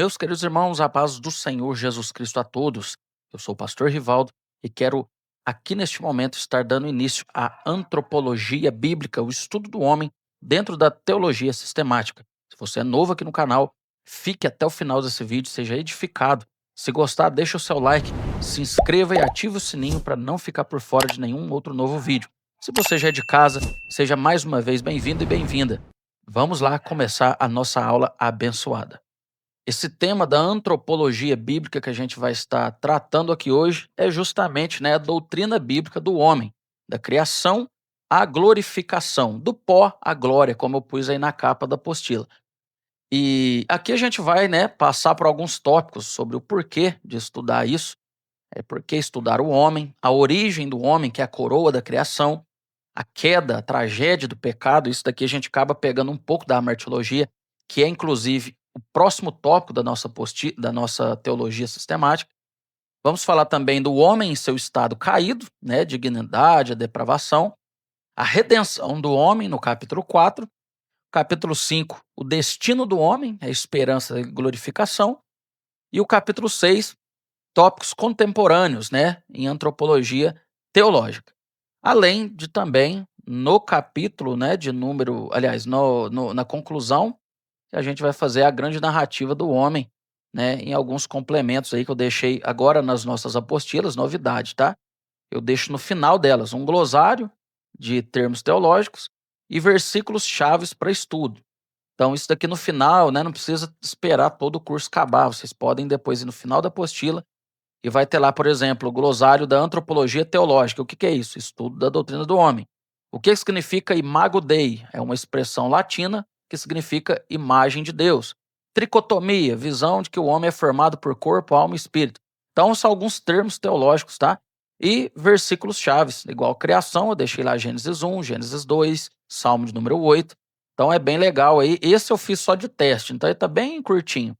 Meus queridos irmãos, a paz do Senhor Jesus Cristo a todos. Eu sou o pastor Rivaldo e quero aqui neste momento estar dando início à antropologia bíblica, o estudo do homem dentro da teologia sistemática. Se você é novo aqui no canal, fique até o final desse vídeo, seja edificado. Se gostar, deixa o seu like, se inscreva e ative o sininho para não ficar por fora de nenhum outro novo vídeo. Se você já é de casa, seja mais uma vez bem-vindo e bem-vinda. Vamos lá começar a nossa aula abençoada. Esse tema da antropologia bíblica que a gente vai estar tratando aqui hoje é justamente, a doutrina bíblica do homem, da criação à glorificação, do pó à glória, como eu pus aí na capa da apostila. E aqui a gente vai, passar por alguns tópicos sobre o porquê de estudar isso, por que estudar o homem, a origem do homem, que é a coroa da criação, a queda, a tragédia do pecado. Isso daqui a gente acaba pegando um pouco da martirologia, que é inclusive o próximo tópico da nossa teologia sistemática. Vamos falar também do homem em seu estado caído, dignidade, a depravação, a redenção do homem no capítulo 4, capítulo 5, o destino do homem, a esperança e glorificação, e o capítulo 6, tópicos contemporâneos, em antropologia teológica. Além de também, no capítulo, de número, aliás, na conclusão, a gente vai fazer a grande narrativa do homem, em alguns complementos aí que eu deixei agora nas nossas apostilas, novidade, tá? Eu deixo no final delas um glossário de termos teológicos e versículos chaves para estudo. Então, isso daqui no final, não precisa esperar todo o curso acabar. Vocês podem depois ir no final da apostila e vai ter lá, por exemplo, o glossário da antropologia teológica. O que que é isso? Estudo da doutrina do homem. O que significa imago Dei? É uma expressão latina que significa imagem de Deus. Tricotomia, visão de que o homem é formado por corpo, alma e espírito. Então, são alguns termos teológicos, tá? E versículos chaves, igual criação, eu deixei lá Gênesis 1, Gênesis 2, Salmo de número 8. Então, é bem legal aí. Esse eu fiz só de teste, então ele tá bem curtinho.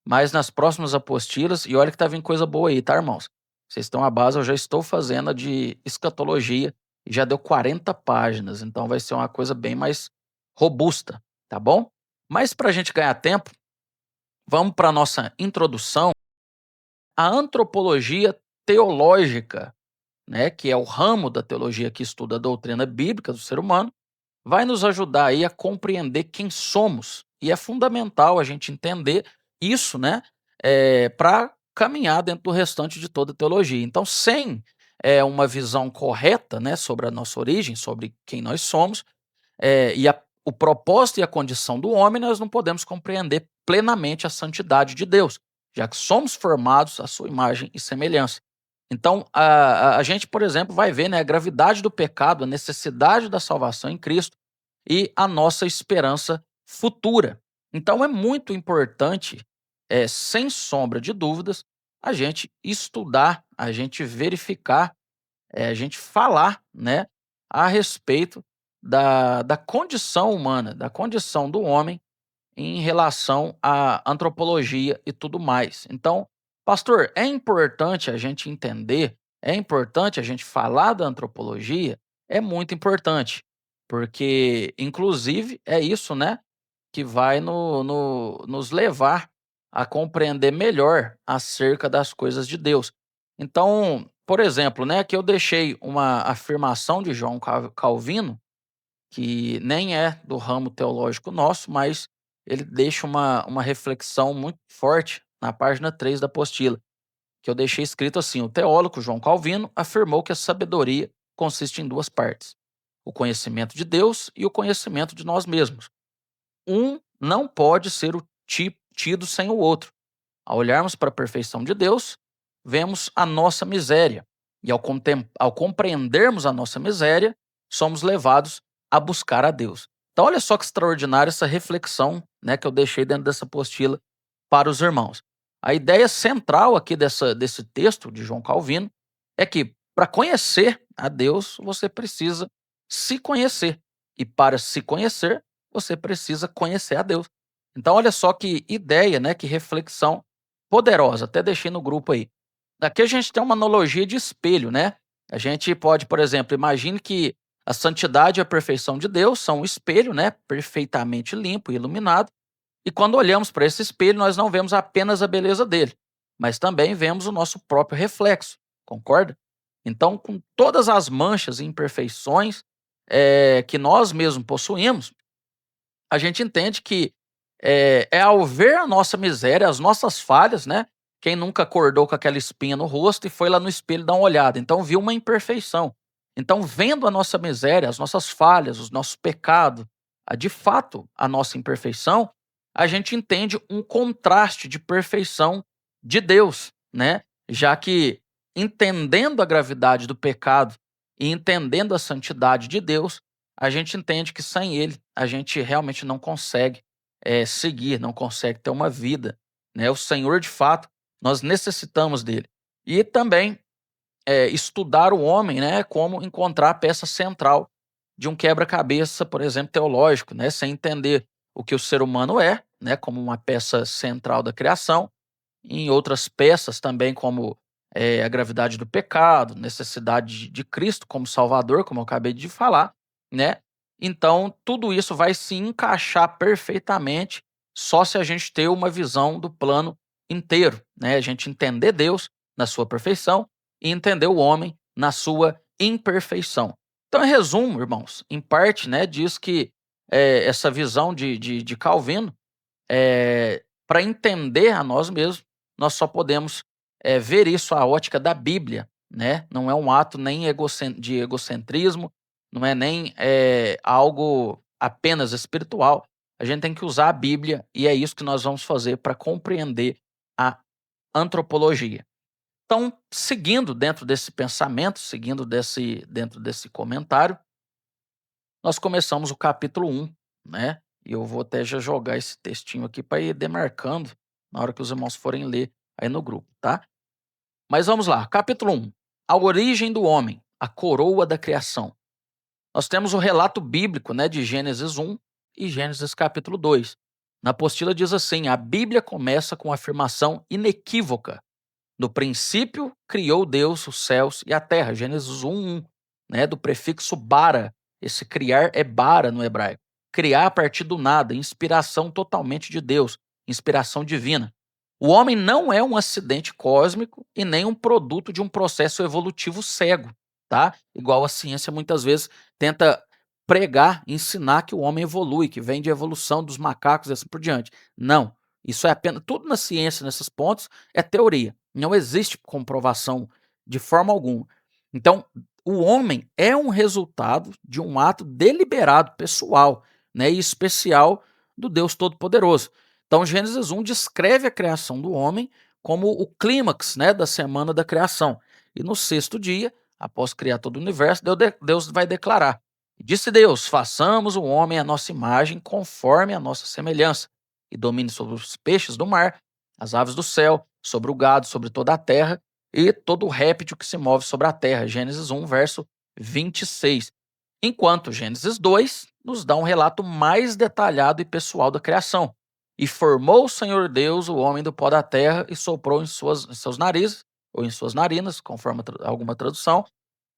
Mas nas próximas apostilas, e olha que tá vindo coisa boa aí, tá, irmãos? Vocês estão à base, eu já estou fazendo a de escatologia e já deu 40 páginas, então vai ser uma coisa bem mais robusta, tá bom? Mas para a gente ganhar tempo, vamos para a nossa introdução. A antropologia teológica, que é o ramo da teologia que estuda a doutrina bíblica do ser humano, vai nos ajudar aí a compreender quem somos. E é fundamental a gente entender isso, para caminhar dentro do restante de toda a teologia. Então, sem uma visão correta, sobre a nossa origem, sobre quem nós somos, o propósito e a condição do homem, nós não podemos compreender plenamente a santidade de Deus, já que somos formados à sua imagem e semelhança. Então, a gente, por exemplo, vai ver, a gravidade do pecado, a necessidade da salvação em Cristo e a nossa esperança futura. Então, é muito importante, sem sombra de dúvidas, a gente estudar, a gente verificar, a gente falar, a respeito da condição humana, da condição do homem em relação à antropologia e tudo mais. Então, pastor, é importante a gente entender, é importante a gente falar da antropologia, é muito importante, porque, inclusive, é isso, que vai nos levar a compreender melhor acerca das coisas de Deus. Então, por exemplo, que eu deixei uma afirmação de João Calvino, que nem é do ramo teológico nosso, mas ele deixa uma reflexão muito forte na página 3 da apostila, que eu deixei escrito assim: o teólogo João Calvino afirmou que a sabedoria consiste em duas partes: o conhecimento de Deus e o conhecimento de nós mesmos. Um não pode ser tido sem o outro. Ao olharmos para a perfeição de Deus, vemos a nossa miséria. E ao compreendermos a nossa miséria, somos levados a buscar a Deus. Então, olha só que extraordinária essa reflexão, que eu deixei dentro dessa apostila para os irmãos. A ideia central aqui desse texto de João Calvino é que, para conhecer a Deus, você precisa se conhecer. E para se conhecer, você precisa conhecer a Deus. Então, olha só que ideia, que reflexão poderosa. Até deixei no grupo aí. Aqui a gente tem uma analogia de espelho, A gente pode, por exemplo, imagine que a santidade e a perfeição de Deus são um espelho, perfeitamente limpo e iluminado. E quando olhamos para esse espelho, nós não vemos apenas a beleza dele, mas também vemos o nosso próprio reflexo, concorda? Então, com todas as manchas e imperfeições que nós mesmos possuímos, a gente entende que é ao ver a nossa miséria, as nossas falhas, né? Quem nunca acordou com aquela espinha no rosto e foi lá no espelho dar uma olhada, então viu uma imperfeição. Então, vendo a nossa miséria, as nossas falhas, os nossos pecados, de fato a nossa imperfeição, a gente entende um contraste de perfeição de Deus, né? Já que entendendo a gravidade do pecado e entendendo a santidade de Deus, a gente entende que sem ele a gente realmente não consegue seguir, não consegue ter uma vida, né? O Senhor, de fato, nós necessitamos dele. E também estudar o homem, né, como encontrar a peça central de um quebra-cabeça, por exemplo, teológico, né, sem entender o que o ser humano é, né, como uma peça central da criação, em outras peças também, como a gravidade do pecado, necessidade de Cristo como Salvador, como eu acabei de falar, né? Então, tudo isso vai se encaixar perfeitamente só se a gente ter uma visão do plano inteiro, né? A gente entender Deus na sua perfeição e entender o homem na sua imperfeição. Então, em resumo, irmãos, em parte, né, diz que essa visão de Calvino para entender a nós mesmos, nós só podemos ver isso à ótica da Bíblia, né? Não é um ato nem de egocentrismo, não é nem algo apenas espiritual. A gente tem que usar a Bíblia e é isso que nós vamos fazer para compreender a antropologia. Então, seguindo dentro desse pensamento, seguindo dentro desse comentário, nós começamos o capítulo 1, né? E eu vou até já jogar esse textinho aqui para ir demarcando na hora que os irmãos forem ler aí no grupo, tá? Mas vamos lá, capítulo 1. A origem do homem, a coroa da criação. Nós temos o relato bíblico, né, de Gênesis 1 e Gênesis capítulo 2. Na apostila diz assim: a Bíblia começa com a afirmação inequívoca: no princípio criou Deus os céus e a terra. Gênesis 1:1, né, do prefixo bara. Esse criar é bara no hebraico. Criar a partir do nada, inspiração totalmente de Deus, inspiração divina. O homem não é um acidente cósmico e nem um produto de um processo evolutivo cego, tá? Igual a ciência muitas vezes tenta pregar, ensinar que o homem evolui, que vem de evolução dos macacos e assim por diante. Não, isso é apenas tudo na ciência nesses pontos é teoria. Não existe comprovação de forma alguma. Então, o homem é um resultado de um ato deliberado, pessoal, né, e especial do Deus Todo-Poderoso. Então, Gênesis 1 descreve a criação do homem como o clímax, né, da semana da criação. E no sexto dia, após criar todo o universo, Deus vai declarar: disse Deus, façamos o homem à nossa imagem, conforme a nossa semelhança, e domine sobre os peixes do mar, as aves do céu, sobre o gado, sobre toda a terra, e todo réptil que se move sobre a terra. Gênesis 1, verso 26. Enquanto Gênesis 2 nos dá um relato mais detalhado e pessoal da criação. E formou o Senhor Deus o homem do pó da terra e soprou em seus narizes, ou em suas narinas, conforme alguma tradução,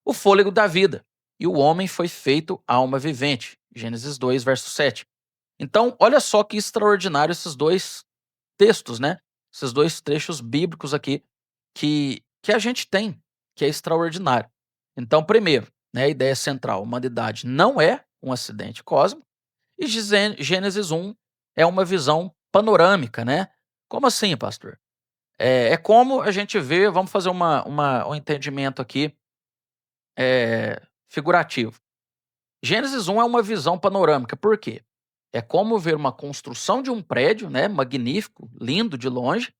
o fôlego da vida. E o homem foi feito alma vivente. Gênesis 2, verso 7. Então, olha só que extraordinário esses dois textos, né? Esses dois trechos bíblicos aqui que a gente tem, que é extraordinário. Então, primeiro, né, a ideia central, a humanidade não é um acidente cósmico, e Gênesis 1 é uma visão panorâmica, né? Como assim, pastor? É como a gente vê, vamos fazer um entendimento aqui figurativo. Gênesis 1 é uma visão panorâmica, por quê? É como ver uma construção de um prédio, né, magnífico, lindo de longe,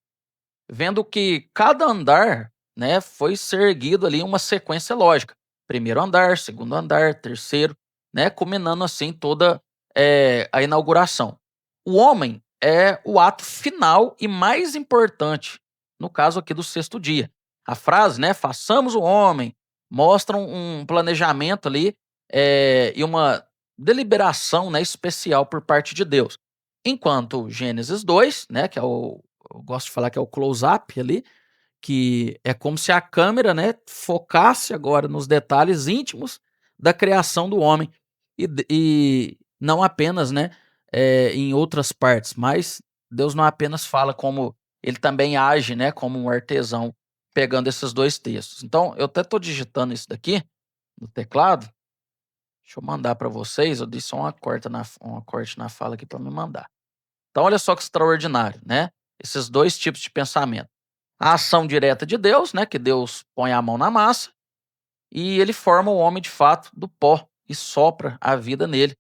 vendo que cada andar, né, foi ser erguido ali em uma sequência lógica. Primeiro andar, segundo andar, terceiro, né, culminando assim toda a inauguração. O homem é o ato final e mais importante, no caso aqui do sexto dia. A frase, né, façamos o homem, mostra um planejamento ali e uma deliberação, né, especial por parte de Deus. Enquanto Gênesis 2, né, que é eu gosto de falar que é o close-up ali, que é como se a câmera, né, focasse agora nos detalhes íntimos da criação do homem e não apenas, né, em outras partes, mas Deus não apenas fala como ele também age, né, como um artesão, pegando esses 2 textos. Então, eu até estou digitando isso daqui no teclado, deixa eu mandar para vocês, eu dei só uma corte na fala aqui para me mandar. Então olha só que extraordinário, né, esses 2 tipos de pensamento. A ação direta de Deus, né, que Deus põe a mão na massa, e ele forma o homem de fato do pó e sopra a vida nele.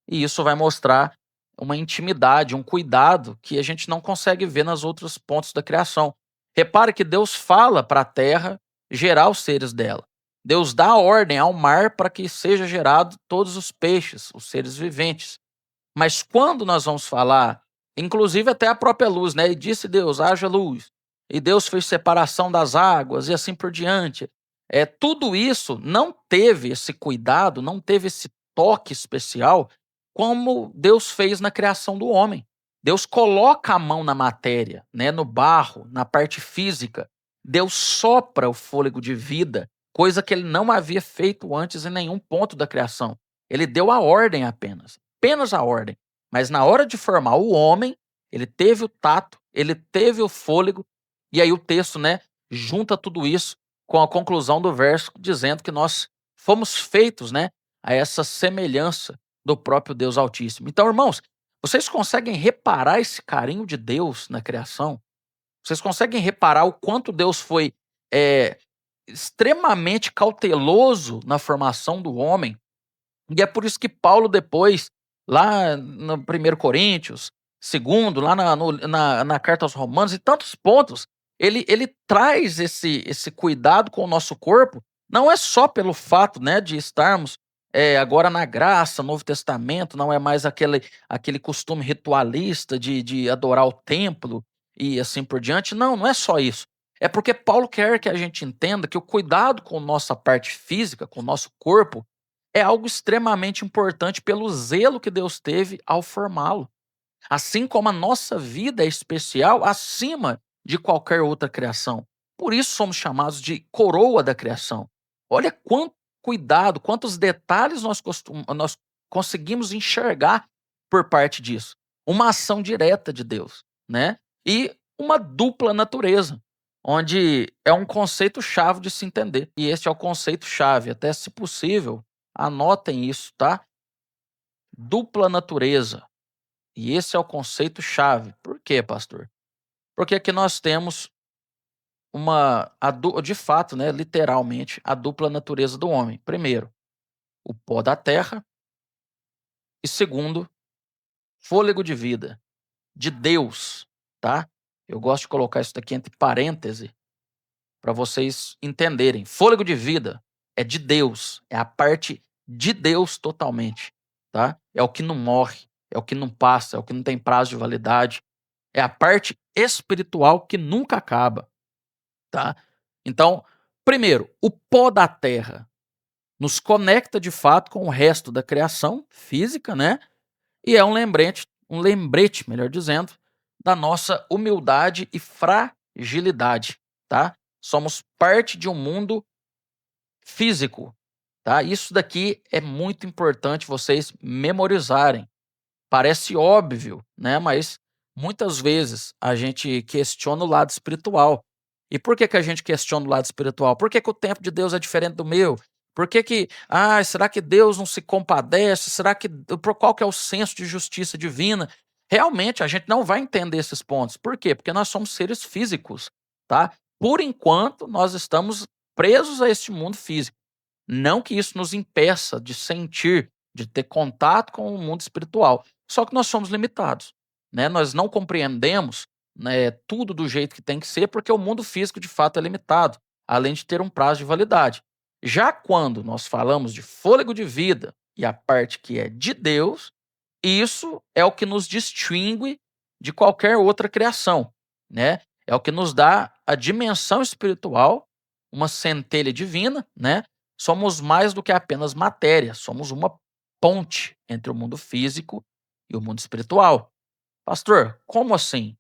E isso vai mostrar uma intimidade, um cuidado que a gente não consegue ver nas outros pontos da criação. Repare que Deus fala para a terra gerar os seres dela. Deus dá ordem ao mar para que seja gerado todos os peixes, os seres viventes. Mas quando nós vamos falar, inclusive até a própria luz, né? E disse Deus: haja luz. E Deus fez separação das águas e assim por diante. Tudo isso não teve esse cuidado, não teve esse toque especial como Deus fez na criação do homem. Deus coloca a mão na matéria, né, no barro, na parte física. Deus sopra o fôlego de vida, coisa que ele não havia feito antes em nenhum ponto da criação. Ele deu a ordem apenas a ordem. Mas na hora de formar o homem, ele teve o tato, ele teve o fôlego, e aí o texto, né, junta tudo isso com a conclusão do verso dizendo que nós fomos feitos, né, a essa semelhança do próprio Deus Altíssimo. Então, irmãos, vocês conseguem reparar esse carinho de Deus na criação? Vocês conseguem reparar o quanto Deus foi é, extremamente cauteloso na formação do homem? E é por isso que Paulo depois, lá no 1 Coríntios, segundo, lá na carta aos Romanos, e tantos pontos, ele traz esse cuidado com o nosso corpo, não é só pelo fato, né, de estarmos, agora na graça, Novo Testamento, não é mais aquele costume ritualista de adorar o templo e assim por diante. Não, não é só isso. É porque Paulo quer que a gente entenda que o cuidado com nossa parte física, com o nosso corpo, é algo extremamente importante pelo zelo que Deus teve ao formá-lo. Assim como a nossa vida é especial acima de qualquer outra criação. Por isso somos chamados de coroa da criação. Olha quanto cuidado, quantos detalhes nós conseguimos enxergar por parte disso. Uma ação direta de Deus, né? E uma dupla natureza, onde é um conceito chave de se entender. E esse é o conceito chave, até se possível, anotem isso, tá? Dupla natureza. E esse é o conceito chave. Por quê, pastor? Porque aqui nós temos de fato, né, literalmente, a dupla natureza do homem. Primeiro, o pó da terra, e segundo, fôlego de vida de Deus, tá? Eu gosto de colocar isso daqui entre parênteses para vocês entenderem. Fôlego de vida é de Deus, é a parte de Deus totalmente, tá? É o que não morre, é o que não passa, é o que não tem prazo de validade, é a parte espiritual que nunca acaba, tá? Então, primeiro, o pó da terra nos conecta de fato com o resto da criação física, né? E é um lembrete, melhor dizendo, da nossa humildade e fragilidade, tá? Somos parte de um mundo físico, tá? Isso daqui é muito importante vocês memorizarem. Parece óbvio, né? Mas muitas vezes a gente questiona o lado espiritual. E por que que a gente questiona o lado espiritual? Por que que o tempo de Deus é diferente do meu? Por que que, será que Deus não se compadece? Será que, qual que é o senso de justiça divina? Realmente a gente não vai entender esses pontos. Por quê? Porque nós somos seres físicos, tá? Por enquanto nós estamos presos a este mundo físico. Não que isso nos impeça de sentir, de ter contato com o mundo espiritual. Só que nós somos limitados, né? Nós não compreendemos, né, tudo do jeito que tem que ser, porque o mundo físico de fato é limitado, além de ter um prazo de validade. Já quando nós falamos de fôlego de vida e a parte que é de Deus, isso é o que nos distingue de qualquer outra criação, né? É o que nos dá a dimensão espiritual, uma centelha divina, né? Somos mais do que apenas matéria, somos uma ponte entre o mundo físico e o mundo espiritual. Pastor, como assim?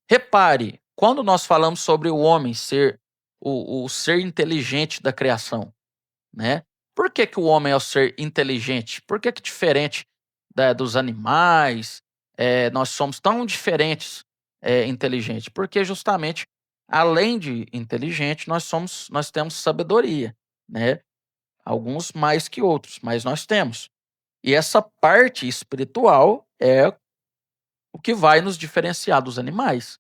Repare, quando nós falamos sobre o homem ser o ser inteligente da criação, né? Por que que o homem é o ser inteligente? Por que que diferente dos animais, nós somos tão diferentes, inteligente? Porque justamente, além de inteligente, nós temos sabedoria, né? Alguns mais que outros, mas nós temos. E essa parte espiritual é o que vai nos diferenciar dos animais.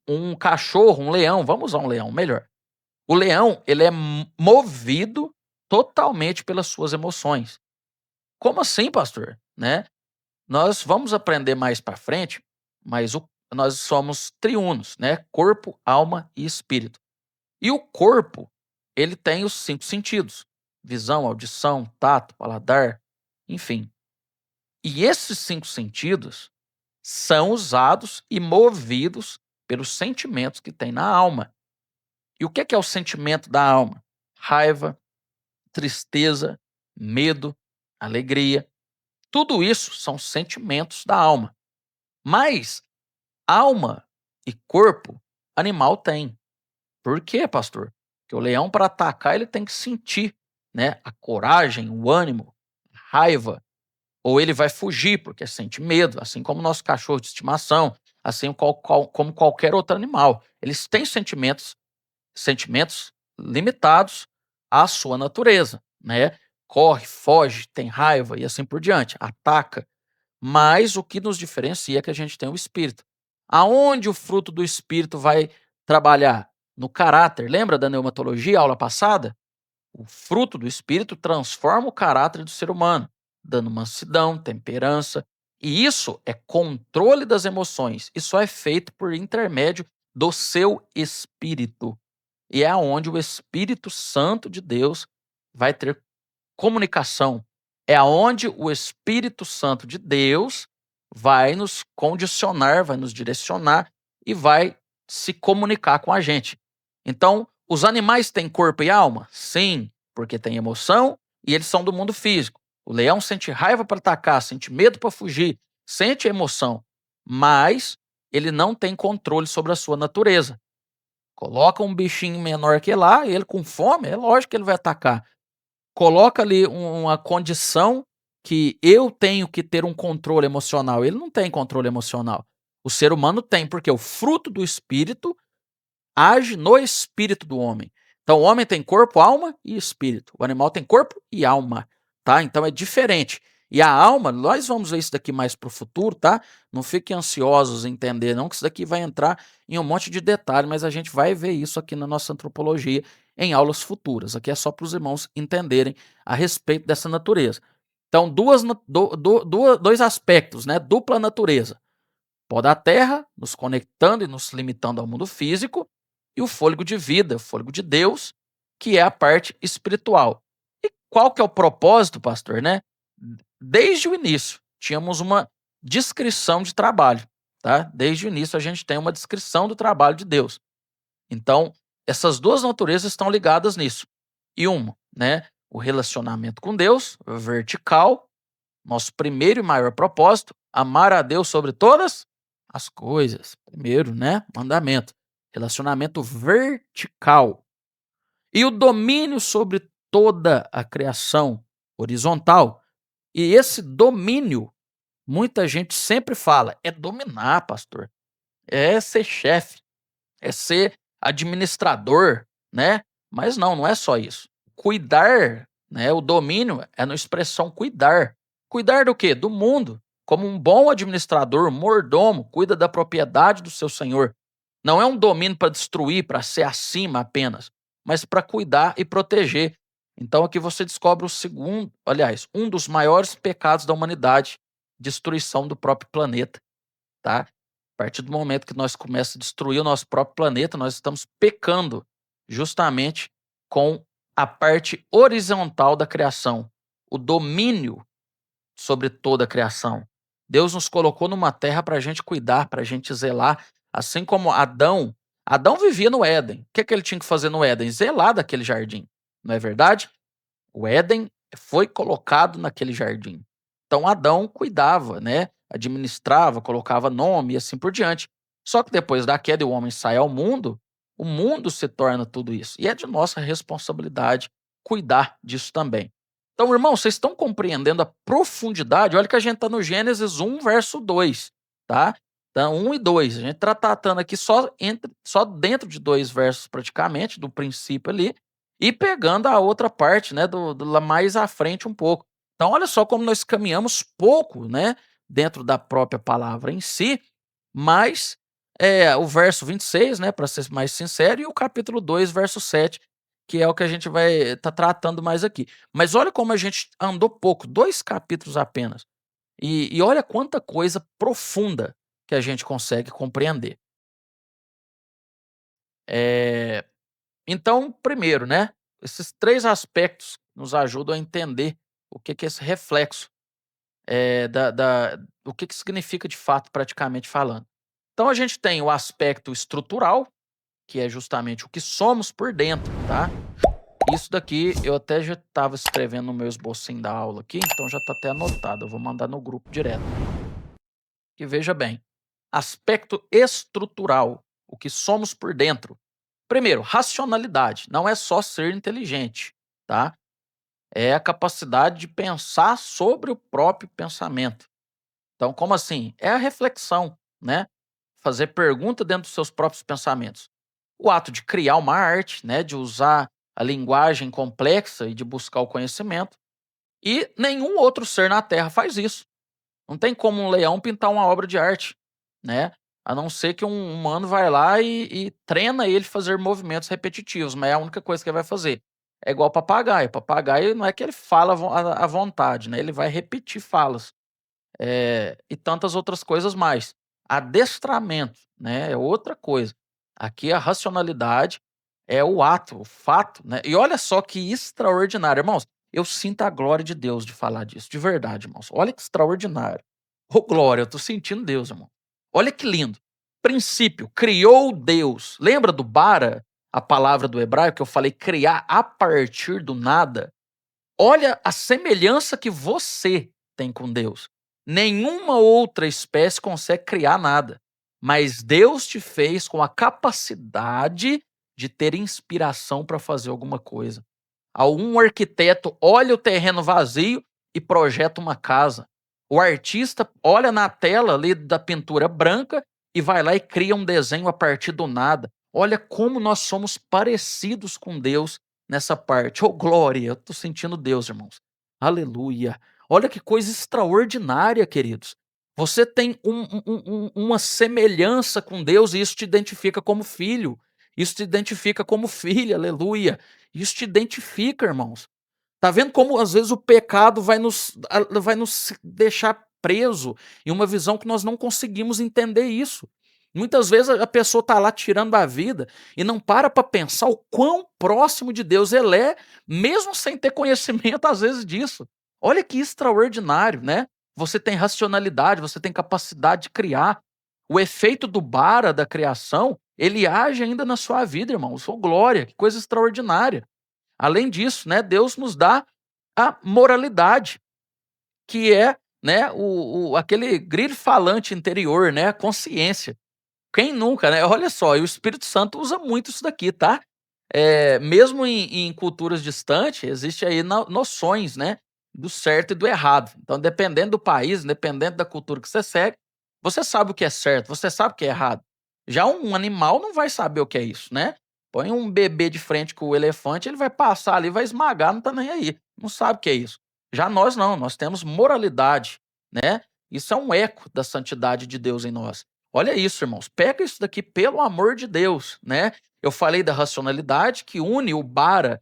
Um cachorro, um leão, vamos usar um leão melhor. O leão, ele é movido totalmente pelas suas emoções. Como assim, pastor? Né? Nós vamos aprender mais para frente, mas nós somos triunos, né? Corpo, alma e espírito. E o corpo, ele tem os 5 sentidos: visão, audição, tato, paladar, enfim. E esses 5 sentidos são usados e movidos pelos sentimentos que tem na alma. E o que é o sentimento da alma? Raiva, tristeza, medo, alegria. Tudo isso são sentimentos da alma. Mas alma e corpo, animal tem. Por quê, pastor? Porque o leão, para atacar, ele tem que sentir, né, a coragem, o ânimo, a raiva. Ou ele vai fugir porque sente medo, assim como o nosso cachorro de estimação, assim como qualquer outro animal. Eles têm sentimentos limitados à sua natureza, né? Corre, foge, tem raiva e assim por diante, ataca. Mas o que nos diferencia é que a gente tem o espírito. Aonde o fruto do espírito vai trabalhar? No caráter. Lembra da pneumatologia, aula passada? O fruto do espírito transforma o caráter do ser humano, dando mansidão, temperança. E isso é controle das emoções. E só é feito por intermédio do seu espírito. E é aonde o Espírito Santo de Deus vai ter comunicação. É aonde o Espírito Santo de Deus vai nos condicionar, vai nos direcionar e vai se comunicar com a gente. Então, os animais têm corpo e alma? Sim, porque têm emoção e eles são do mundo físico. O leão sente raiva para atacar, sente medo para fugir, sente emoção, mas ele não tem controle sobre a sua natureza. Coloca um bichinho menor que lá, ele com fome, é lógico que ele vai atacar. Coloca ali uma condição que eu tenho que ter um controle emocional. Ele não tem controle emocional. O ser humano tem, porque o fruto do espírito age no espírito do homem. Então, o homem tem corpo, alma e espírito. O animal tem corpo e alma, tá? Então é diferente. E a alma, nós vamos ver isso daqui mais para o futuro, tá? Não fiquem ansiosos em entender, não, que isso daqui vai entrar em um monte de detalhe, mas a gente vai ver isso aqui na nossa antropologia em aulas futuras. Aqui é só para os irmãos entenderem a respeito dessa natureza. Então, dois aspectos, né? Dupla natureza. Pó da terra, nos conectando e nos limitando ao mundo físico, e o fôlego de vida, o fôlego de Deus, que é a parte espiritual. E qual que é o propósito, pastor, né? Desde o início, tínhamos uma descrição de trabalho, tá? Desde o início a gente tem uma descrição do trabalho de Deus. Então, essas duas naturezas estão ligadas nisso. E uma, né? O relacionamento com Deus, vertical, nosso primeiro e maior propósito, amar a Deus sobre todas as coisas. Primeiro, né? Mandamento. Relacionamento vertical. E o domínio sobre toda a criação horizontal. E esse domínio, muita gente sempre fala, é dominar, pastor. É ser chefe, é ser administrador, né? Mas não, não é só isso. Cuidar, né? O domínio é na expressão cuidar. Cuidar do quê? Do mundo. Como um bom administrador, mordomo, cuida da propriedade do seu senhor. Não é um domínio para destruir, para ser acima apenas, mas para cuidar e proteger. Então aqui você descobre o segundo, aliás, um dos maiores pecados da humanidade, destruição do próprio planeta, tá? A partir do momento que nós começamos a destruir o nosso próprio planeta, nós estamos pecando justamente com a parte horizontal da criação, o domínio sobre toda a criação. Deus nos colocou numa terra para a gente cuidar, para a gente zelar, assim como Adão. Adão vivia no Éden. O que, que ele tinha que fazer no Éden? Zelar daquele jardim, não é verdade? O Éden foi colocado naquele jardim. Então Adão cuidava, né? Administrava, colocava nome e assim por diante. Só que depois da queda e o homem sai ao mundo, o mundo se torna tudo isso. E é de nossa responsabilidade cuidar disso também. Então, irmão, vocês estão compreendendo a profundidade? Olha que a gente está no Gênesis 1, verso 2, tá? Então, 1 e 2. A gente está tratando aqui só dentro de 2 versos, praticamente, do princípio ali, e pegando a outra parte, né, lá mais à frente um pouco. Então, olha só como nós caminhamos pouco, né, dentro da própria palavra em si, mas o verso 26, né, para ser mais sincero, e o capítulo 2, verso 7, que é o que a gente vai estar tratando mais aqui. Mas olha como a gente andou pouco, 2 capítulos apenas. E olha quanta coisa profunda que a gente consegue compreender. Eh, então, primeiro, né, esses 3 aspectos nos ajudam a entender o que que é esse reflexo, o que que significa de fato, praticamente falando. Então a gente tem o aspecto estrutural, que é justamente o que somos por dentro, tá? Isso daqui eu até já estava escrevendo no meu esbocinho da aula aqui, então já está até anotado, eu vou mandar no grupo direto. E veja bem, aspecto estrutural, o que somos por dentro. Primeiro, racionalidade, não é só ser inteligente, tá? É a capacidade de pensar sobre o próprio pensamento. Então, como assim? É a reflexão, né? Fazer pergunta dentro dos seus próprios pensamentos. O ato de criar uma arte, né, de usar a linguagem complexa e de buscar o conhecimento, e nenhum outro ser na Terra faz isso. Não tem como um leão pintar uma obra de arte, né? A não ser que um humano vai lá e treina ele fazer movimentos repetitivos, mas é a única coisa que ele vai fazer. É igual papagaio. Papagaio não é que ele fala à vontade, né? Ele vai repetir falas. E tantas outras coisas mais. Adestramento, né, é outra coisa. Aqui a racionalidade é o ato, o fato, né. E olha só que extraordinário, irmãos, eu sinto a glória de Deus de falar disso, de verdade, irmãos. Olha que extraordinário. Ô glória, eu tô sentindo Deus, irmão. Olha que lindo. Princípio, criou Deus. Lembra do bara, a palavra do hebraico que eu falei criar a partir do nada? Olha a semelhança que você tem com Deus. Nenhuma outra espécie consegue criar nada, mas Deus te fez com a capacidade de ter inspiração para fazer alguma coisa. Um arquiteto olha o terreno vazio e projeta uma casa. O artista olha na tela ali da pintura branca e vai lá e cria um desenho a partir do nada. Olha como nós somos parecidos com Deus nessa parte. Oh, glória! Eu tô sentindo Deus, irmãos. Aleluia! Olha que coisa extraordinária, queridos. Você tem uma semelhança com Deus e isso te identifica como filho. Isso te identifica como filha, aleluia. Isso te identifica, irmãos. Tá vendo como às vezes o pecado vai nos deixar preso em uma visão que nós não conseguimos entender isso. Muitas vezes a pessoa tá lá tirando a vida e não para pensar o quão próximo de Deus ele é, mesmo sem ter conhecimento às vezes disso. Olha que extraordinário, né? Você tem racionalidade, você tem capacidade de criar. O efeito do bara da criação, ele age ainda na sua vida, irmão. Sua glória, que coisa extraordinária. Além disso, né, Deus nos dá a moralidade, que é, né, aquele grilo falante interior, né, a consciência. Quem nunca, né? Olha só, e o Espírito Santo usa muito isso daqui, tá? Mesmo em culturas distantes, existe aí noções, né, do certo e do errado. Então, dependendo do país, dependendo da cultura que você segue, você sabe o que é certo, você sabe o que é errado. Já um animal não vai saber o que é isso, né? Põe um bebê de frente com o elefante, ele vai passar ali, vai esmagar, não tá nem aí. Não sabe o que é isso. Já nós não, nós temos moralidade, né? Isso é um eco da santidade de Deus em nós. Olha isso, irmãos. Pega isso daqui, pelo amor de Deus, né? Eu falei da racionalidade que une o bara,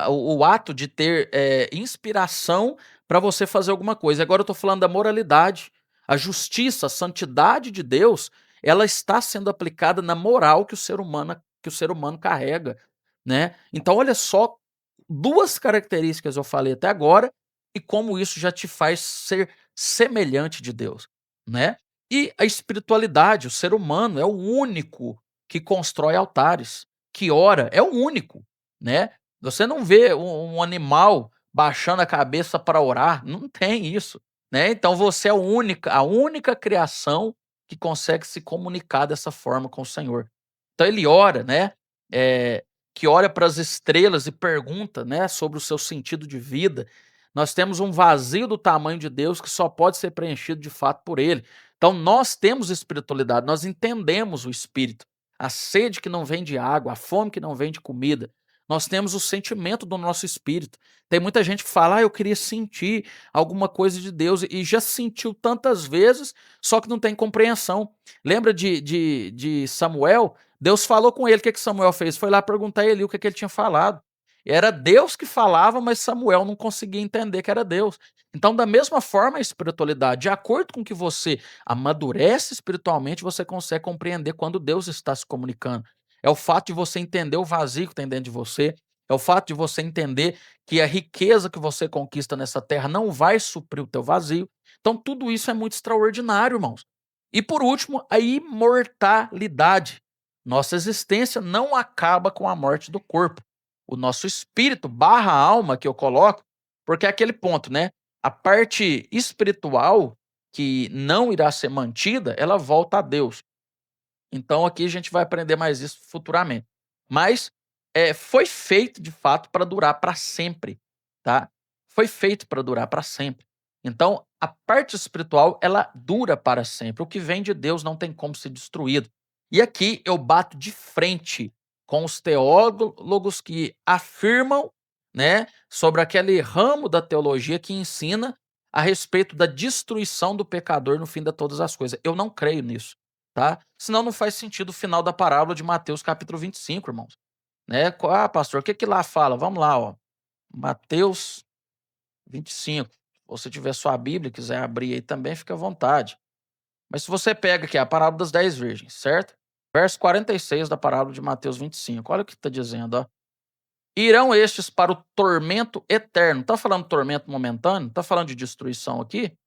o ato de ter inspiração para você fazer alguma coisa. Agora eu estou falando da moralidade. A justiça, a santidade de Deus, ela está sendo aplicada na moral que o ser humano carrega, né? Então, olha só, duas características eu falei até agora e como isso já te faz ser semelhante de Deus, né? E a espiritualidade, o ser humano é o único que constrói altares, que ora, é o único, né? Você não vê um animal baixando a cabeça para orar, não tem isso, né? Então você é a única criação que consegue se comunicar dessa forma com o Senhor. Então ele ora, né? Que olha para as estrelas e pergunta, né, sobre o seu sentido de vida. Nós temos um vazio do tamanho de Deus que só pode ser preenchido de fato por Ele. Então nós temos espiritualidade, nós entendemos o Espírito, a sede que não vem de água, a fome que não vem de comida. Nós temos o sentimento do nosso espírito. Tem muita gente que fala, eu queria sentir alguma coisa de Deus, e já sentiu tantas vezes, só que não tem compreensão. Lembra de Samuel? Deus falou com ele, o que, que Samuel fez? Foi lá perguntar a ele o que, que ele tinha falado. Era Deus que falava, mas Samuel não conseguia entender que era Deus. Então, da mesma forma, a espiritualidade, de acordo com que você amadurece espiritualmente, você consegue compreender quando Deus está se comunicando. É o fato de você entender o vazio que tem dentro de você, é o fato de você entender que a riqueza que você conquista nessa terra não vai suprir o teu vazio. Então, tudo isso é muito extraordinário, irmãos. E por último, a imortalidade. Nossa existência não acaba com a morte do corpo. O nosso espírito barra alma que eu coloco, porque é aquele ponto, né? A parte espiritual que não irá ser mantida, ela volta a Deus. Então aqui a gente vai aprender mais isso futuramente. Mas, foi feito de fato para durar para sempre, tá. Foi feito para durar para sempre. Então a parte espiritual ela dura para sempre, o que vem de Deus não tem como ser destruído. E aqui eu bato de frente com os teólogos que afirmam, né, sobre aquele ramo da teologia que ensina a respeito da destruição do pecador no fim de todas as coisas. Eu não creio nisso. Tá? Senão não faz sentido o final da parábola de Mateus capítulo 25, irmãos. Né? Pastor, o que que lá fala? Vamos lá, ó. Mateus 25. Se você tiver sua Bíblia, quiser abrir aí também, fica à vontade. Mas se você pega aqui a parábola das 10 virgens, certo? Verso 46 da parábola de Mateus 25. Olha o que está dizendo, ó. Irão estes para o tormento eterno. Está falando tormento momentâneo? Está falando de destruição aqui?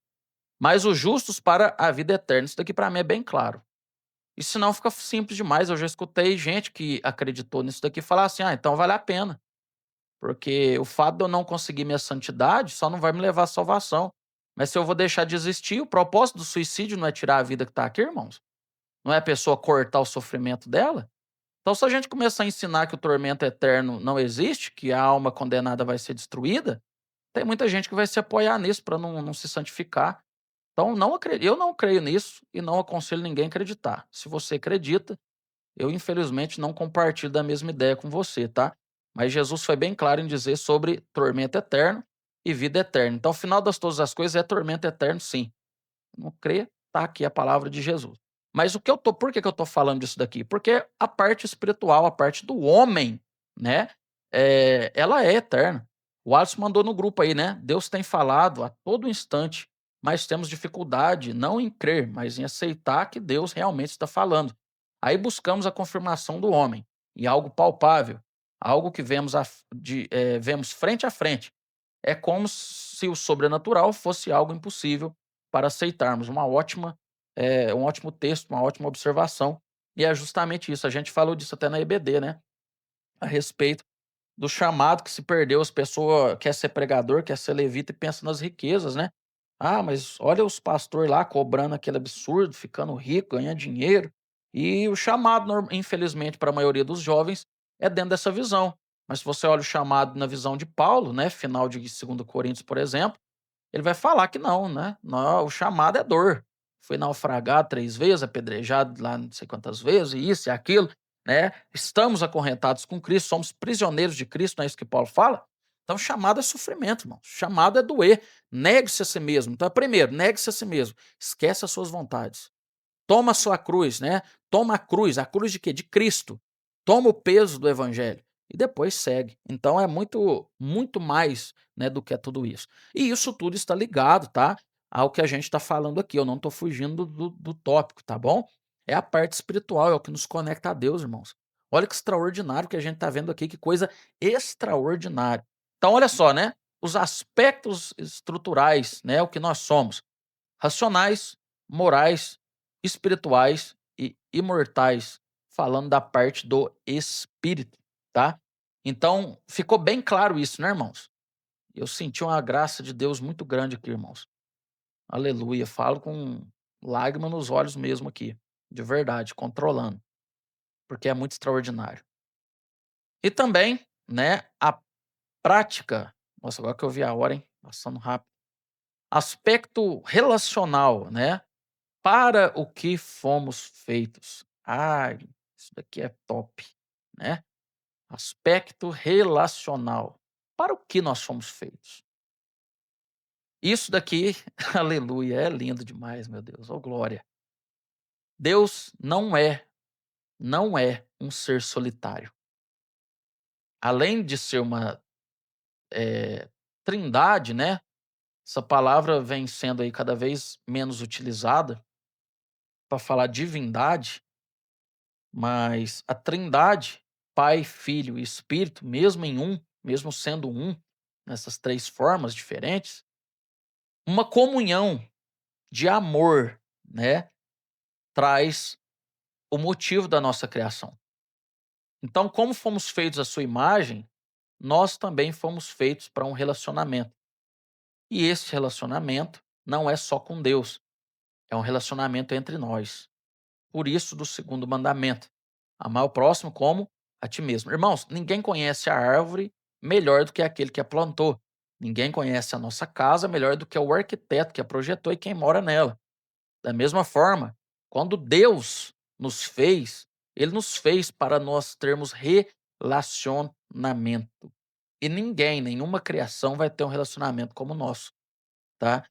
Mas os justos para a vida eterna. Isso daqui para mim é bem claro. E senão fica simples demais. Eu já escutei gente que acreditou nisso daqui falar assim: "Ah, então vale a pena, porque o fato de eu não conseguir minha santidade só não vai me levar à salvação. Mas se eu vou deixar de existir, o propósito do suicídio não é tirar a vida que está aqui, irmãos? Não é a pessoa cortar o sofrimento dela? Então, se a gente começar a ensinar que o tormento eterno não existe, que a alma condenada vai ser destruída, tem muita gente que vai se apoiar nisso para não se santificar. Então, eu não creio nisso e não aconselho ninguém a acreditar. Se você acredita, eu, infelizmente, não compartilho da mesma ideia com você, tá? Mas Jesus foi bem claro em dizer sobre tormento eterno e vida eterna. Então, o final das todas as coisas é tormento eterno, sim. Não crê, tá aqui a palavra de Jesus. Mas por que que eu tô falando disso daqui? Porque a parte espiritual, a parte do homem, né, ela é eterna. O Alisson mandou no grupo aí, né? Deus tem falado a todo instante, mas temos dificuldade não em crer, mas em aceitar que Deus realmente está falando. Aí buscamos a confirmação do homem em algo palpável, algo que vemos frente a frente. É como se o sobrenatural fosse algo impossível para aceitarmos. Um ótimo texto, uma ótima observação. E é justamente isso. A gente falou disso até na EBD, né? A respeito do chamado que se perdeu. As pessoas quer ser pregador, quer ser levita e pensa nas riquezas, né? Ah, mas olha os pastores lá cobrando aquele absurdo, ficando rico, ganhando dinheiro. E o chamado, infelizmente, para a maioria dos jovens, é dentro dessa visão. Mas se você olha o chamado na visão de Paulo, né? Final de 2 Coríntios, por exemplo, ele vai falar que não, né? Não, o chamado é dor. Foi naufragado 3 vezes, apedrejado lá não sei quantas vezes, e isso e aquilo, né? Estamos acorrentados com Cristo, somos prisioneiros de Cristo, não é isso que Paulo fala? Então, chamado é sofrimento, irmão. Chamado é doer. Negue-se a si mesmo. Então, primeiro, negue-se a si mesmo. Esquece as suas vontades. Toma a sua cruz, né? Toma a cruz de quê? De Cristo. Toma o peso do evangelho e depois segue. Então é muito mais, né, do que é tudo isso. E isso tudo está ligado, tá? Ao que a gente está falando aqui. Eu não estou fugindo do tópico, tá bom? É a parte espiritual, é o que nos conecta a Deus, irmãos. Olha que extraordinário que a gente está vendo aqui, que coisa extraordinária. Então, olha só, né? Os aspectos estruturais, né? O que nós somos racionais, morais, espirituais e imortais, falando da parte do espírito, tá? Então, ficou bem claro isso, né, irmãos? Eu senti uma graça de Deus muito grande aqui, irmãos. Aleluia. Falo com lágrima nos olhos mesmo aqui, de verdade, controlando, porque é muito extraordinário. E também, né, a prática. Nossa, agora que eu vi a hora, hein? passando rápido. Aspecto relacional, né? Para o que fomos feitos. Ai, isso daqui é top, né? Aspecto relacional. Para o que nós fomos feitos? Isso daqui, aleluia, é lindo demais, meu Deus, oh glória. Deus não é um ser solitário. Além de ser uma trindade, né? Essa palavra vem sendo aí cada vez menos utilizada para falar divindade, mas a trindade, Pai, Filho e Espírito, mesmo em um, mesmo sendo um, nessas três formas diferentes, uma comunhão de amor, né, traz o motivo da nossa criação. Então, como fomos feitos à sua imagem, nós também fomos feitos para um relacionamento. E esse relacionamento não é só com Deus, é um relacionamento entre nós. Por isso, do segundo mandamento: amar o próximo como a ti mesmo. Irmãos, ninguém conhece a árvore melhor do que aquele que a plantou. Ninguém conhece a nossa casa melhor do que o arquiteto que a projetou e quem mora nela. Da mesma forma, quando Deus nos fez, Ele nos fez para nós termos relacionamento. E ninguém, nenhuma criação vai ter um relacionamento como o nosso. Tá?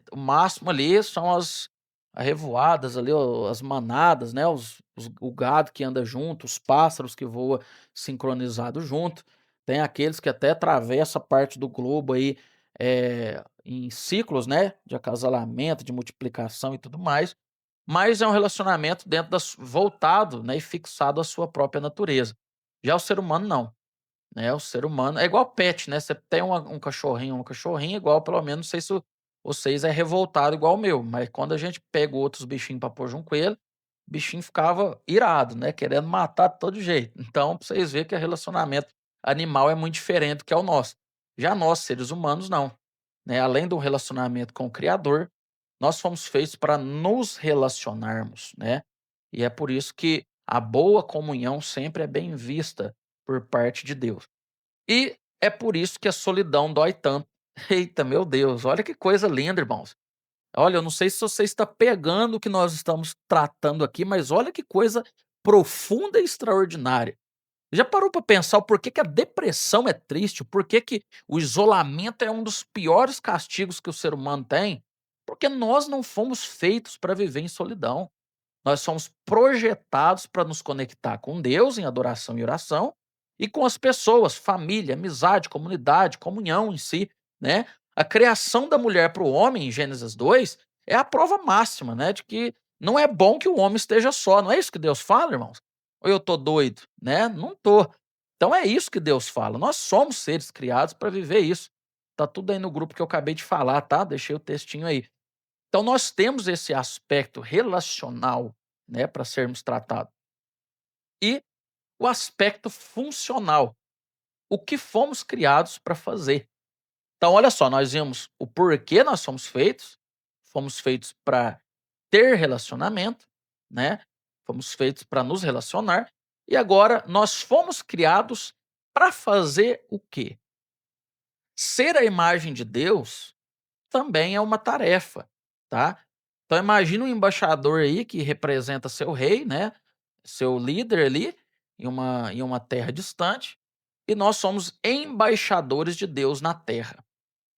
O máximo ali são as revoadas ali, as manadas, né, o gado que anda junto, os pássaros que voa sincronizado junto. Tem aqueles que até atravessa parte do globo aí, em ciclos, né, de acasalamento, de multiplicação e tudo mais, mas é um relacionamento dentro das voltado, né, e fixado à sua própria natureza. Já o ser humano não. O ser humano é igual pet, né, você tem um cachorrinho, uma cachorrinha igual, pelo menos não sei se vocês é revoltado igual o meu, mas quando a gente pega outros bichinhos pra pôr junto com ele, o bichinho ficava irado, né, querendo matar de todo jeito. Então, pra vocês verem que o relacionamento animal é muito diferente do que é o nosso. Já nós, seres humanos, não, né, além do relacionamento com o criador, nós fomos feitos para nos relacionarmos, né, e é por isso que a boa comunhão sempre é bem vista por parte de Deus. E é por isso que a solidão dói tanto. Eita, meu Deus, olha que coisa linda, irmãos. Olha, eu não sei se você está pegando o que nós estamos tratando aqui, mas olha que coisa profunda e extraordinária. Já parou para pensar o porquê que a depressão é triste? O porquê que o isolamento é um dos piores castigos que o ser humano tem? Porque nós não fomos feitos para viver em solidão. Nós somos projetados para nos conectar com Deus em adoração e oração e com as pessoas, família, amizade, comunidade, comunhão em si, né? A criação da mulher para o homem, em Gênesis 2, é a prova máxima, né, de que não é bom que o homem esteja só. Não é isso que Deus fala, irmãos? Ou eu tô doido, né? Não tô. Então é isso que Deus fala. Nós somos seres criados para viver isso. Tá tudo aí no grupo que eu acabei de falar, tá? Deixei o textinho aí. Então nós temos esse aspecto relacional, né, para sermos tratados. E o aspecto funcional, o que fomos criados para fazer. Então olha só, nós vimos o porquê nós fomos feitos para ter relacionamento, né? Fomos feitos para nos relacionar e agora nós fomos criados para fazer o quê? Ser a imagem de Deus também é uma tarefa, tá? Então imagina um embaixador aí que representa seu rei, né, seu líder ali em uma terra distante, e nós somos embaixadores de Deus na terra.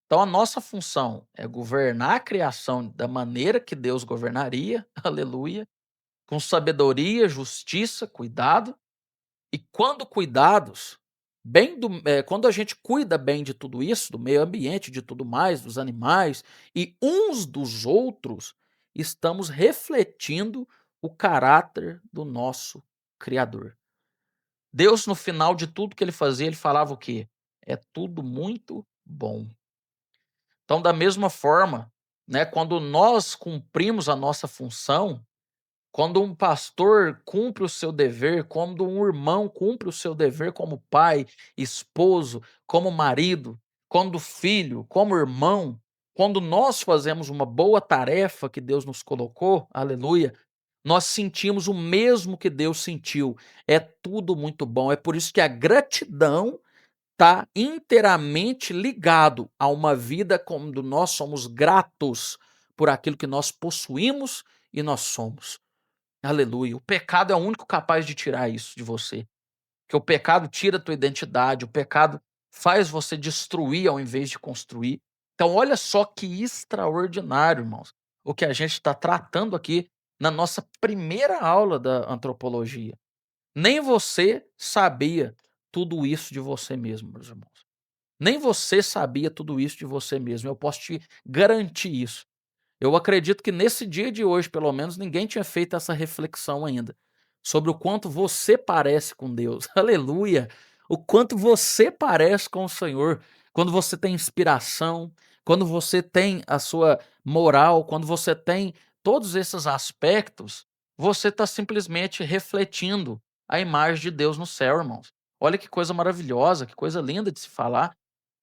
Então a nossa função é governar a criação da maneira que Deus governaria, aleluia, com sabedoria, justiça, cuidado, e quando cuidados, quando a gente cuida bem de tudo isso, do meio ambiente, de tudo mais, dos animais e uns dos outros, estamos refletindo o caráter do nosso Criador. Deus, no final de tudo que ele fazia, ele falava o quê? É tudo muito bom. Então, da mesma forma, né, quando nós cumprimos a nossa função, quando um pastor cumpre o seu dever, quando um irmão cumpre o seu dever como pai, esposo, como marido, quando filho, como irmão, quando nós fazemos uma boa tarefa que Deus nos colocou, aleluia, nós sentimos o mesmo que Deus sentiu. É tudo muito bom. É por isso que a gratidão está inteiramente ligado a uma vida quando nós somos gratos por aquilo que nós possuímos e nós somos. Aleluia. O pecado é o único capaz de tirar isso de você. Porque o pecado tira a tua identidade, o pecado faz você destruir ao invés de construir. Então, olha só que extraordinário, irmãos, o que a gente está tratando aqui na nossa primeira aula da antropologia. Nem você sabia tudo isso de você mesmo, meus irmãos. Nem você sabia tudo isso de você mesmo. Eu posso te garantir isso. Eu acredito que nesse dia de hoje, pelo menos, ninguém tinha feito essa reflexão ainda, sobre o quanto você parece com Deus. Aleluia! O quanto você parece com o Senhor, quando você tem inspiração, quando você tem a sua moral, quando você tem todos esses aspectos, você está simplesmente refletindo a imagem de Deus no céu, irmãos. Olha que coisa maravilhosa, que coisa linda de se falar,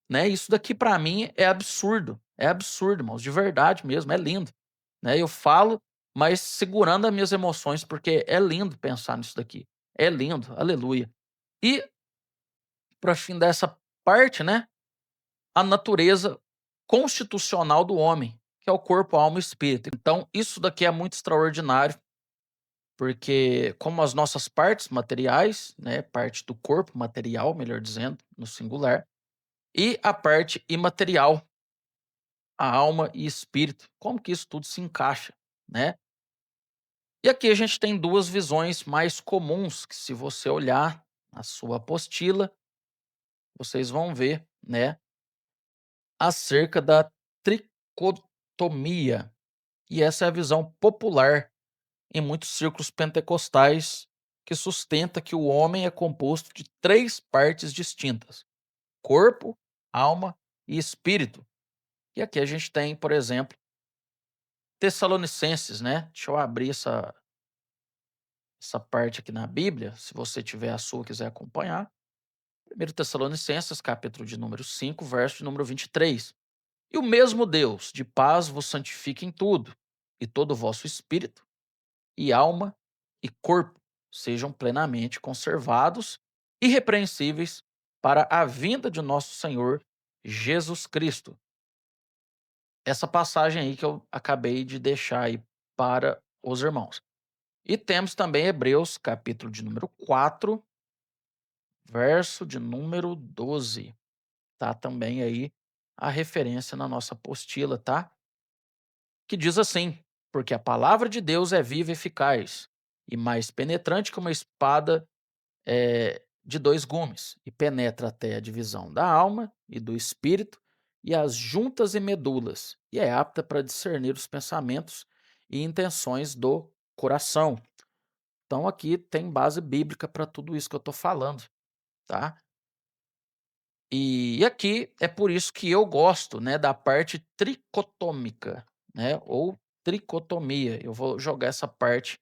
né? Isso daqui para mim é absurdo, irmãos, de verdade mesmo, é lindo, né? Eu falo, mas segurando as minhas emoções, porque é lindo pensar nisso daqui, é lindo, aleluia. E para fim dessa parte, né, a natureza constitucional do homem, que é o corpo, alma e espírito. Então, isso daqui é muito extraordinário, porque como as nossas partes materiais, né, parte do corpo material, melhor dizendo, no singular, e a parte imaterial, a alma e espírito. Como que isso tudo se encaixa, né? E aqui a gente tem duas visões mais comuns que, se você olhar a sua apostila, vocês vão ver, né, acerca da tricotomia. E essa é a visão popular em muitos círculos pentecostais, que sustenta que o homem é composto de três partes distintas: corpo, alma e espírito. E aqui a gente tem, por exemplo, Tessalonicenses, né? Deixa eu abrir essa parte aqui na Bíblia, se você tiver a sua e quiser acompanhar. 1 Tessalonicenses, capítulo de número 5, verso de número 23. E o mesmo Deus de paz vos santifique em tudo, e todo o vosso espírito, e alma, e corpo sejam plenamente conservados, irrepreensíveis, para a vinda de nosso Senhor Jesus Cristo. Essa passagem aí que eu acabei de deixar aí para os irmãos. E temos também Hebreus, capítulo de número 4, verso de número 12. Tá também aí a referência na nossa apostila, tá? Que diz assim: porque a palavra de Deus é viva e eficaz, e mais penetrante que uma espada de dois gumes, e penetra até a divisão da alma e do espírito, e as juntas e medulas, e é apta para discernir os pensamentos e intenções do coração. Então aqui tem base bíblica para tudo isso que eu estou falando, tá? E aqui é por isso que eu gosto, né, da parte tricotômica, né, ou tricotomia. Eu vou jogar essa parte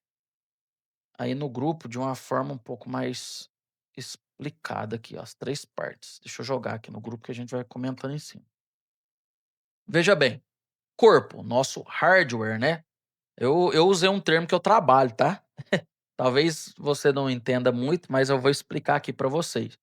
aí no grupo de uma forma um pouco mais explicada aqui, ó, as três partes. Deixa eu jogar aqui no grupo que a gente vai comentando em cima. Veja bem, corpo, nosso hardware, né? Eu usei um termo que eu trabalho, tá? Talvez você não entenda muito, mas eu vou explicar aqui para vocês.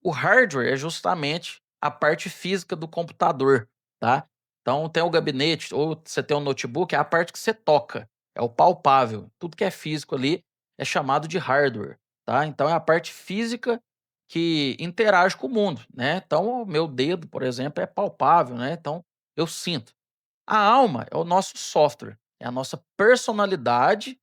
O hardware é justamente a parte física do computador, tá? Então tem o gabinete, ou você tem um notebook, é a parte que você toca, é o palpável. Tudo que é físico ali é chamado de hardware, tá? Então é a parte física que interage com o mundo, né? Então o meu dedo, por exemplo, é palpável, né? Então eu sinto. A alma é o nosso software, é a nossa personalidade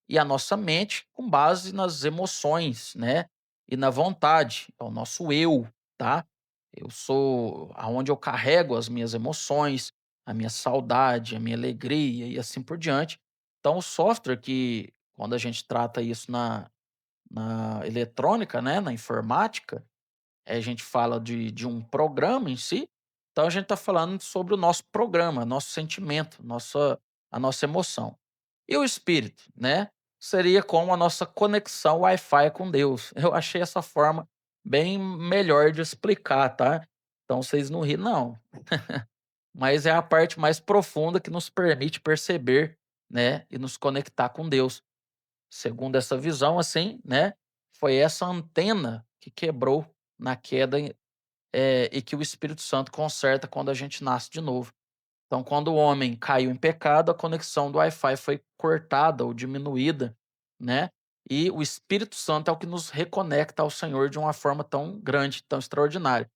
e a nossa mente com base nas emoções, né, e na vontade, é o nosso eu, tá? Eu sou aonde eu carrego as minhas emoções, a minha saudade, a minha alegria e assim por diante. Então o software que, quando a gente trata isso na eletrônica, né, na informática, a gente fala de um programa em si, então a gente está falando sobre o nosso programa, nosso sentimento, a nossa emoção. E o espírito, né? Seria como a nossa conexão Wi-Fi com Deus. Eu achei essa forma bem melhor de explicar, tá? Então vocês não ri, não. Mas é a parte mais profunda que nos permite perceber, né? E nos conectar com Deus. Segundo essa visão, assim, né? Foi essa antena que quebrou na queda e que o Espírito Santo conserta quando a gente nasce de novo. Então, quando o homem caiu em pecado, a conexão do Wi-Fi foi cortada ou diminuída, né? E o Espírito Santo é o que nos reconecta ao Senhor de uma forma tão grande, tão extraordinária.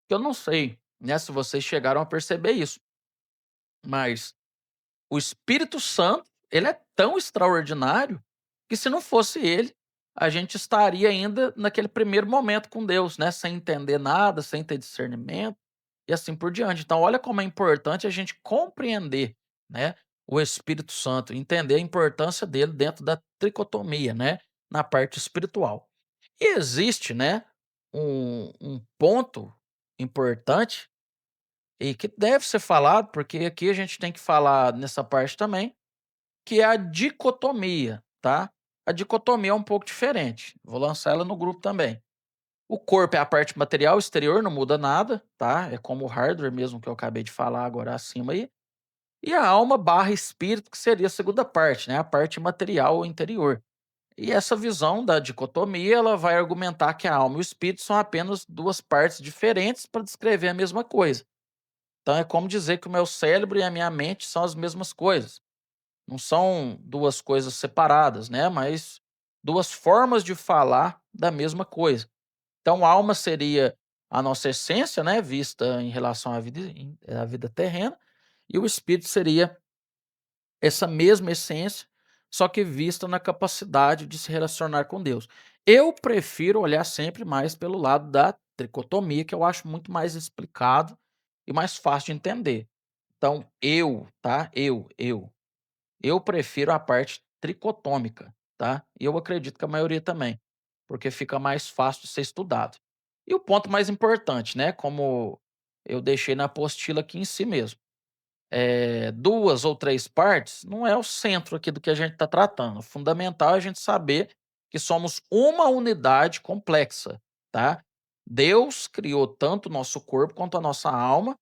Eu não sei, né, se vocês chegaram a perceber isso, mas o Espírito Santo, ele é tão extraordinário que se não fosse ele, a gente estaria ainda naquele primeiro momento com Deus, né, sem entender nada, sem ter discernimento e assim por diante. Então, olha como é importante a gente compreender, né, o Espírito Santo, entender a importância dele dentro da tricotomia, né, na parte espiritual. E existe, né, um ponto importante e que deve ser falado, porque aqui a gente tem que falar nessa parte também, que é a dicotomia, tá? A dicotomia é um pouco diferente. Vou lançar ela no grupo também. O corpo é a parte material exterior, não muda nada, tá? É como o hardware mesmo que eu acabei de falar agora acima aí. E a alma barra espírito, que seria a segunda parte, né? A parte material ou interior. E essa visão da dicotomia, ela vai argumentar que a alma e o espírito são apenas duas partes diferentes para descrever a mesma coisa. Então é como dizer que o meu cérebro e a minha mente são as mesmas coisas. Não são 2 coisas separadas, né, mas 2 formas de falar da mesma coisa. Então, alma seria a nossa essência, né, vista em relação à vida terrena, e o espírito seria essa mesma essência, só que vista na capacidade de se relacionar com Deus. Eu prefiro olhar sempre mais pelo lado da tricotomia, que eu acho muito mais explicado e mais fácil de entender. Então, tá, eu prefiro a parte tricotômica, tá? E eu acredito que a maioria também, porque fica mais fácil de ser estudado. E o ponto mais importante, né, como eu deixei na apostila aqui em si mesmo, 2 ou 3 partes não é o centro aqui do que a gente está tratando. O fundamental é a gente saber que somos uma unidade complexa, tá? Deus criou tanto o nosso corpo quanto a nossa alma.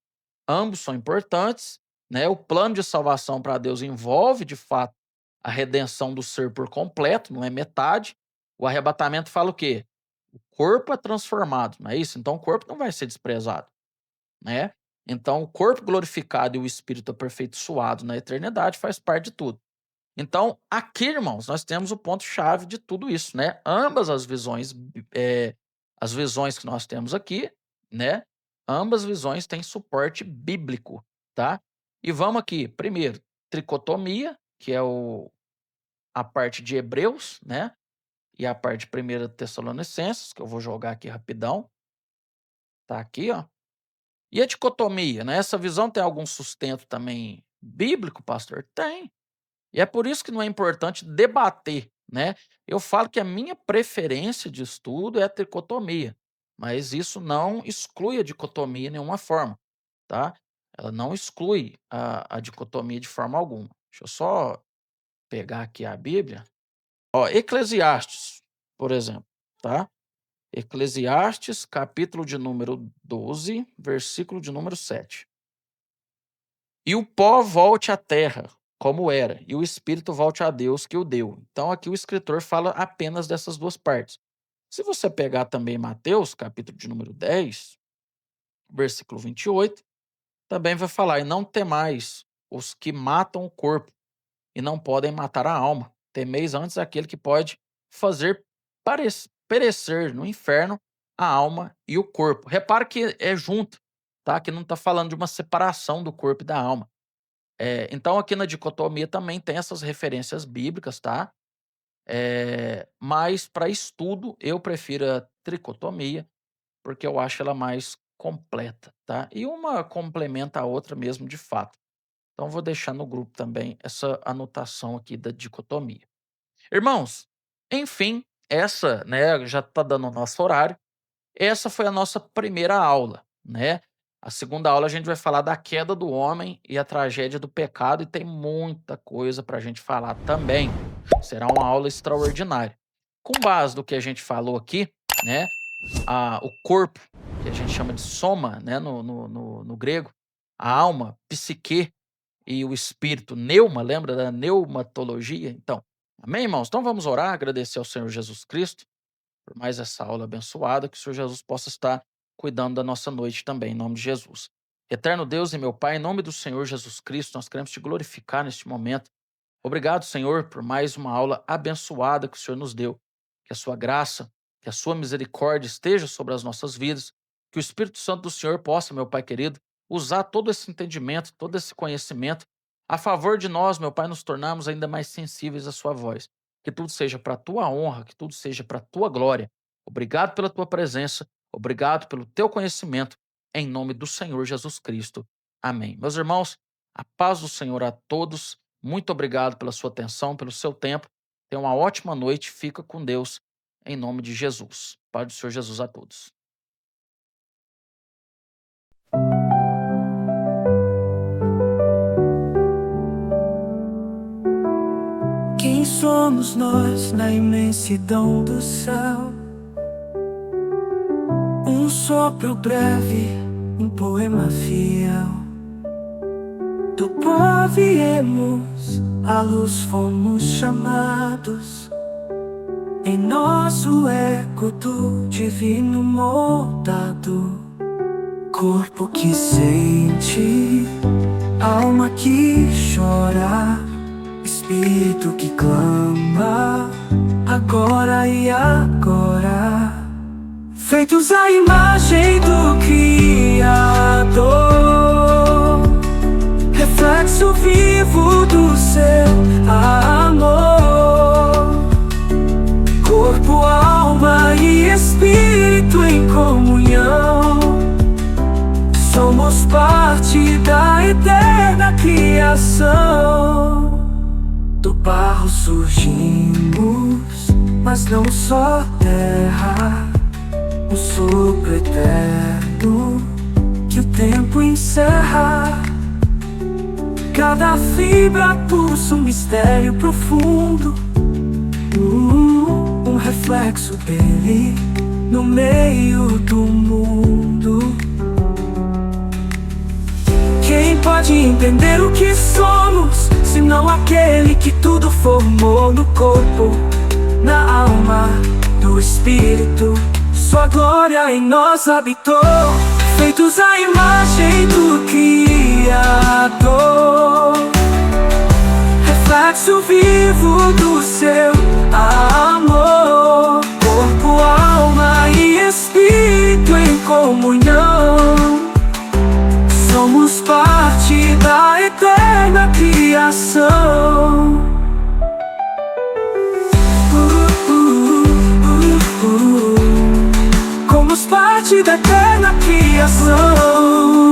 Ambos são importantes, né? O plano de salvação para Deus envolve, de fato, a redenção do ser por completo, não é metade. O arrebatamento fala o quê? O corpo é transformado, não é isso? Então o corpo não vai ser desprezado, né? Então o corpo glorificado e o espírito aperfeiçoado na eternidade faz parte de tudo. Então, aqui, irmãos, nós temos o ponto-chave de tudo isso, né? Ambas as visões que nós temos aqui, né? Ambas visões têm suporte bíblico, tá? E vamos aqui, primeiro, tricotomia, que é a parte de Hebreus, né? E a parte de 1 Tessalonicenses, que eu vou jogar aqui rapidão, tá aqui, ó. E a dicotomia, né? Essa visão tem algum sustento também bíblico, pastor? Tem. E é por isso que não é importante debater, né? Eu falo que a minha preferência de estudo é a tricotomia, mas isso não exclui a dicotomia de nenhuma forma, tá? Ela não exclui a dicotomia de forma alguma. Deixa eu só pegar aqui a Bíblia. Ó, Eclesiastes, por exemplo, tá? Eclesiastes, capítulo de número 12, versículo de número 7. E o pó volte à terra, como era, e o espírito volte a Deus que o deu. Então aqui o escritor fala apenas dessas 2 partes. Se você pegar também Mateus, capítulo de número 10, versículo 28, também vai falar: "E não temais os que matam o corpo, e não podem matar a alma. Temeis antes aquele que pode fazer perecer no inferno a alma e o corpo." Repara que é junto, tá? Que não está falando de uma separação do corpo e da alma. Então aqui na dicotomia também tem essas referências bíblicas, tá? Mas para estudo eu prefiro a tricotomia, porque eu acho ela mais completa, tá? E uma complementa a outra mesmo de fato. Então vou deixar no grupo também essa anotação aqui da dicotomia. Irmãos, enfim, essa, né, já está dando o nosso horário. Essa foi a nossa primeira aula, né. A segunda aula a gente vai falar da queda do homem e a tragédia do pecado, e tem muita coisa para a gente falar também. Será uma aula extraordinária. Com base no que a gente falou aqui, né, o corpo, que a gente chama de soma, né, no grego, a alma, psique, e o espírito, neuma, lembra da neumatologia? Então, amém, irmãos? Então vamos orar, agradecer ao Senhor Jesus Cristo por mais essa aula abençoada, que o Senhor Jesus possa estar cuidando da nossa noite também, em nome de Jesus. Eterno Deus e meu Pai, em nome do Senhor Jesus Cristo, nós queremos te glorificar neste momento. Obrigado, Senhor, por mais uma aula abençoada que o Senhor nos deu. Que a sua graça, que a sua misericórdia esteja sobre as nossas vidas. Que o Espírito Santo do Senhor possa, meu Pai querido, usar todo esse entendimento, todo esse conhecimento a favor de nós, meu Pai, nos tornarmos ainda mais sensíveis à sua voz. Que tudo seja para a tua honra, que tudo seja para a tua glória. Obrigado pela tua presença, obrigado pelo teu conhecimento, em nome do Senhor Jesus Cristo. Amém. Meus irmãos, a paz do Senhor a todos. Muito obrigado pela sua atenção, pelo seu tempo. Tenha uma ótima noite. Fica com Deus, em nome de Jesus. Paz do Senhor Jesus a todos. Quem somos nós na imensidão do céu? Um sopro breve, um poema fiel. Do pó viemos, à luz fomos chamados. Em nosso eco do divino moldado. Corpo que sente, alma que chora, espírito que clama, agora e agora. Feitos à imagem do Criador, reflexo vivo do seu amor. Corpo, alma e espírito em comunhão. Somos parte da eterna criação. Do barro surgimos, mas não só terra. Um sopro eterno que o tempo encerra. Cada fibra pulsa um mistério profundo. Um reflexo dele no meio do mundo. Quem pode entender o que somos, senão aquele que tudo formou no corpo, na alma, no espírito? Sua glória em nós habitou, feitos à imagem do Criador. Reflexo vivo do seu amor. Corpo, alma e espírito em comunhão. Somos parte da eterna criação. Somos parte da eterna criação.